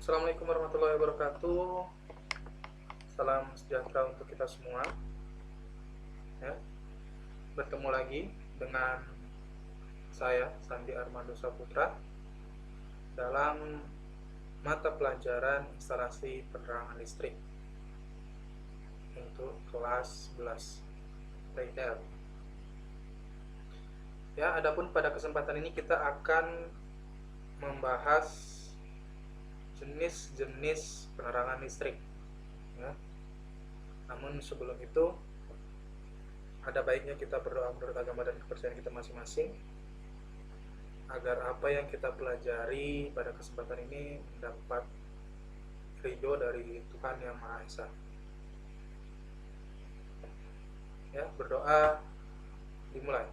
Assalamualaikum warahmatullahi wabarakatuh. Salam sejahtera untuk kita semua. Ya, bertemu lagi dengan saya Sandi Armando Saputra dalam mata pelajaran instalasi penerangan listrik untuk kelas 11 retail. Ya, adapun pada kesempatan ini kita akan membahas jenis-jenis penerangan listrik. Ya. Namun sebelum itu, ada baiknya kita berdoa menurut agama dan kepercayaan kita masing-masing, agar apa yang kita pelajari pada kesempatan ini mendapat ridho dari Tuhan Yang Maha Esa. Ya, berdoa dimulai.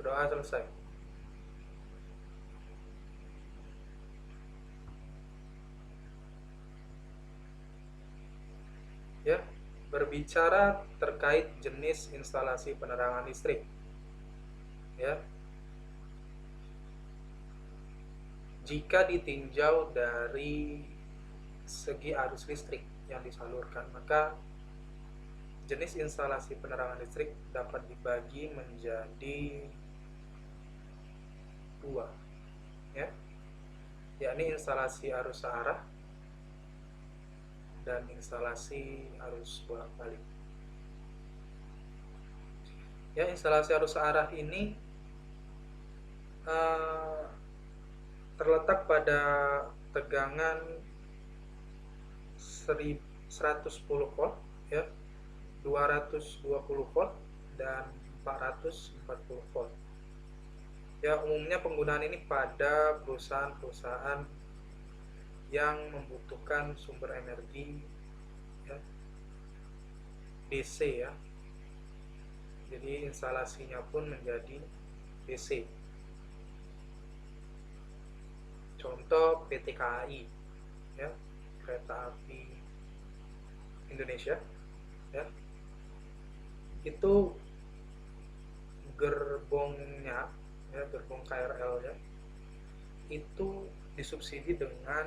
Berdoa selesai. Ya, berbicara terkait jenis instalasi penerangan listrik. Ya. Jika ditinjau dari segi arus listrik yang disalurkan, maka jenis instalasi penerangan listrik dapat dibagi menjadi dua, ya, yakni instalasi arus searah dan instalasi arus bolak-balik. Ya, instalasi arus searah ini terletak pada tegangan 110 volt, ya, 220 volt dan 440 volt. Ya, umumnya penggunaan ini pada perusahaan-perusahaan yang membutuhkan sumber energi, ya, DC, ya. Jadi instalasinya pun menjadi DC. Contoh PT KAI, ya, Kereta Api Indonesia, ya, itu gerbongnya, ya, gerbong KRL, ya, itu disubsidi dengan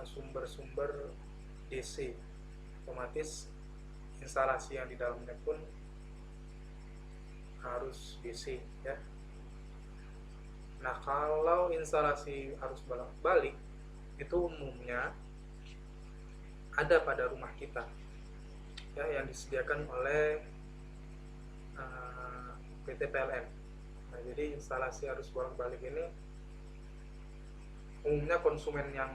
sumber-sumber DC. Otomatis instalasi yang di dalamnya pun harus DC, ya. Nah, kalau instalasi arus bolak-balik itu umumnya ada pada rumah kita, ya, yang disediakan oleh PT PLN. Nah, jadi instalasi arus bolak-balik ini umumnya konsumen yang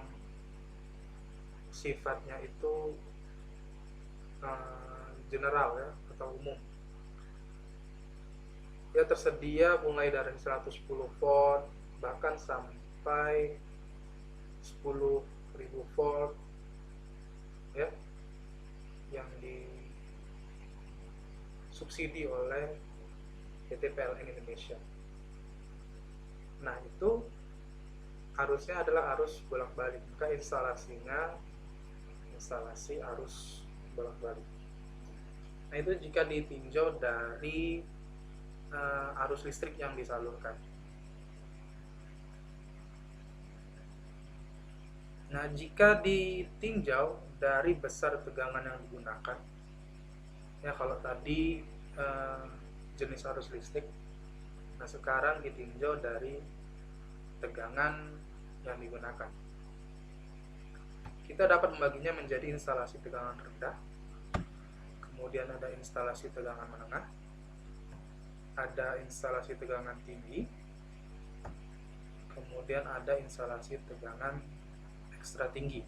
sifatnya itu general, ya, atau umum. Ya, tersedia mulai dari 110 volt bahkan sampai 10.000 volt, ya, yang disubsidi oleh PT PLN Indonesia. Nah, itu arusnya adalah arus bolak-balik, maka instalasinya instalasi arus bolak-balik. Nah, itu jika ditinjau dari arus listrik yang disalurkan. Nah, jika ditinjau dari besar tegangan yang digunakan, ya, kalau tadi jenis arus listrik, nah sekarang ditinjau dari tegangan yang digunakan. Kita dapat membaginya menjadi instalasi tegangan rendah, kemudian ada instalasi tegangan menengah, ada instalasi tegangan tinggi, kemudian ada instalasi tegangan ekstra tinggi.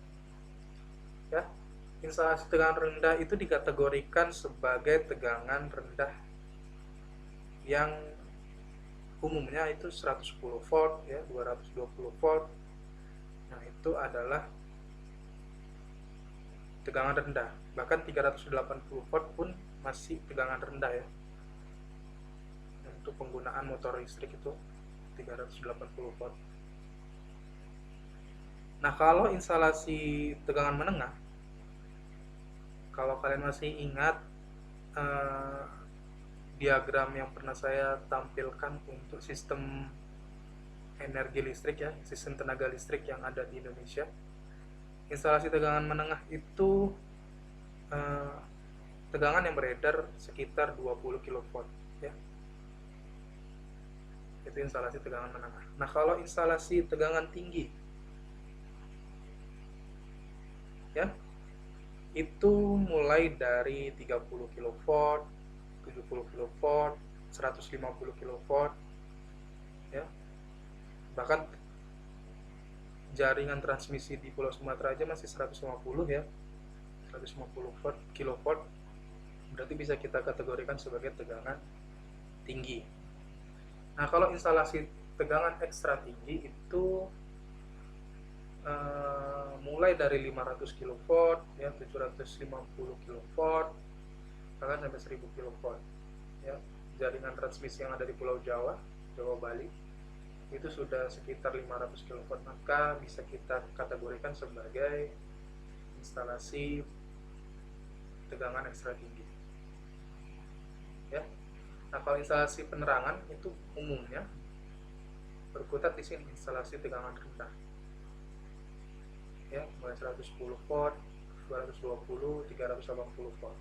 Ya, instalasi tegangan rendah itu dikategorikan sebagai tegangan rendah yang umumnya itu 110 volt, ya, 220 volt. Nah, itu adalah tegangan rendah. Bahkan 380 volt pun masih tegangan rendah, ya. Untuk penggunaan motor listrik itu 380 volt. Nah, kalau instalasi tegangan menengah, kalau kalian masih ingat diagram yang pernah saya tampilkan untuk sistem energi listrik ya, sistem tenaga listrik yang ada di Indonesia. Instalasi tegangan menengah itu tegangan yang beredar sekitar 20 kV ya. Itu instalasi tegangan menengah. Nah, kalau instalasi tegangan tinggi ya, itu mulai dari 30 kV, 70 kV, 150 kV ya. Bahkan jaringan transmisi di Pulau Sumatera aja masih 150 ya. 150 kV berarti bisa kita kategorikan sebagai tegangan tinggi. Nah, kalau instalasi tegangan ekstra tinggi itu mulai dari 500 kV ya, 750 kV bahkan sampai 1000 kV ya. Jaringan transmisi yang ada di Pulau Jawa, Bali itu sudah sekitar 500 kV, maka bisa kita kategorikan sebagai instalasi tegangan ekstra tinggi ya. Nah, kalau instalasi penerangan itu umumnya berkutat di sini, instalasi tegangan rendah ya, mulai 110 volt, 220, 380 volt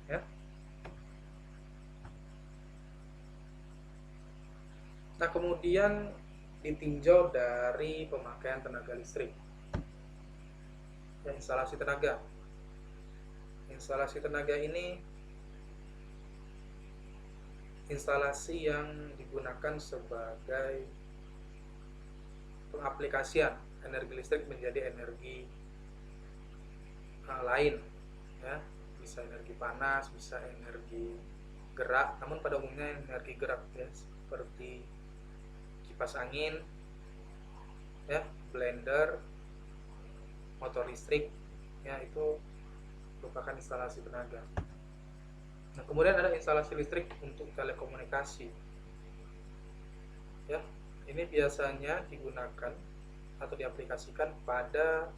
ya. Nah, kemudian ditinjau dari pemakaian tenaga listrik ya, instalasi tenaga. Instalasi tenaga ini instalasi yang digunakan sebagai pengaplikasian energi listrik menjadi energi lain ya, bisa energi panas, bisa energi gerak, namun pada umumnya energi gerak ya, seperti kipas angin ya, blender, motor listrik ya, itu merupakan instalasi tenaga. Nah, kemudian ada instalasi listrik untuk telekomunikasi ya, ini biasanya digunakan atau diaplikasikan pada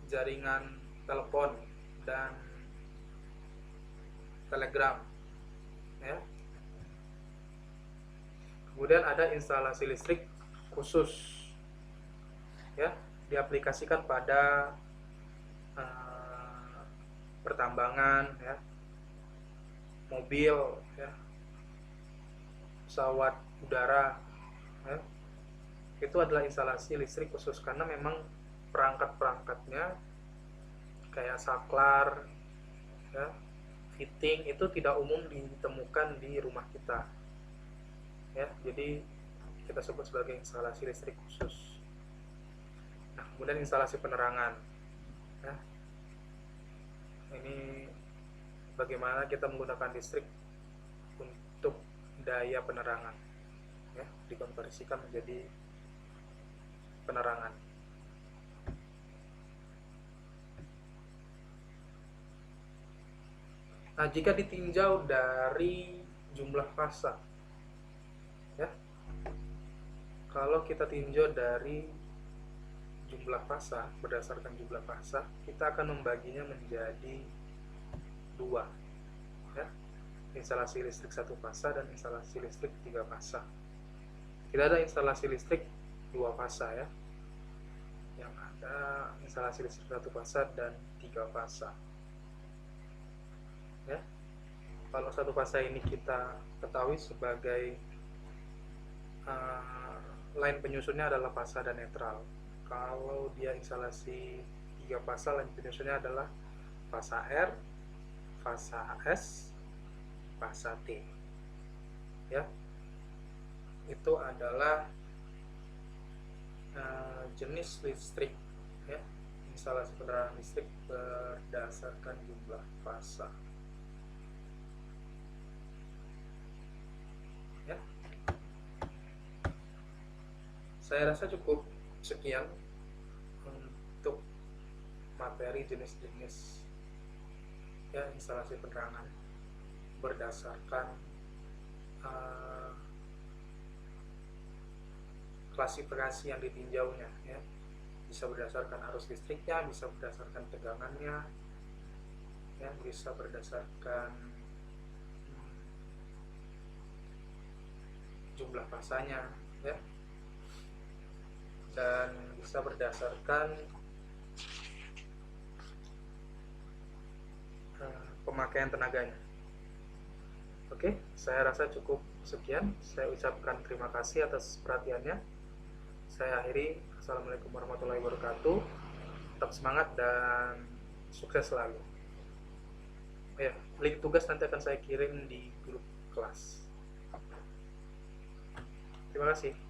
jaringan telepon dan telegram ya. Kemudian ada instalasi listrik khusus ya, diaplikasikan pada pertambangan ya, mobil ya, pesawat udara ya. Itu adalah instalasi listrik khusus karena memang perangkat-perangkatnya kayak saklar ya, fitting itu tidak umum ditemukan di rumah kita ya, jadi kita sebut sebagai instalasi listrik khusus. Nah, kemudian instalasi penerangan ya, ini bagaimana kita menggunakan listrik untuk daya penerangan ya, dikonversikan menjadi penerangan. Nah, jika ditinjau dari jumlah fasa ya, kalau kita tinjau dari jumlah fasa, berdasarkan jumlah fasa kita akan membaginya menjadi dua ya, instalasi listrik satu fasa dan instalasi listrik tiga fasa. Tidak ada instalasi listrik dua fasa ya, yang ada instalasi listrik satu fasa dan tiga fasa ya. Kalau satu fasa ini kita ketahui sebagai line penyusunnya adalah fasa dan netral. Kalau dia instalasi tiga fasa, line penyusunnya adalah fasa R, fasa S, fasa T ya. Itu adalah jenis listrik ya, instalasi penerangan listrik berdasarkan jumlah fasa ya. Saya rasa cukup sekian untuk materi jenis-jenis ya, instalasi penerangan berdasarkan klasifikasi yang ditinjaunya ya, bisa berdasarkan arus listriknya, bisa berdasarkan tegangannya ya, bisa berdasarkan jumlah pasanya ya, dan bisa berdasarkan pemakaian tenaganya. Oke, saya rasa cukup sekian. Saya ucapkan terima kasih atas perhatiannya. Saya akhiri. Assalamualaikum warahmatullahi wabarakatuh. Tetap semangat dan sukses selalu. Ya, link tugas nanti akan saya kirim di grup kelas. Terima kasih.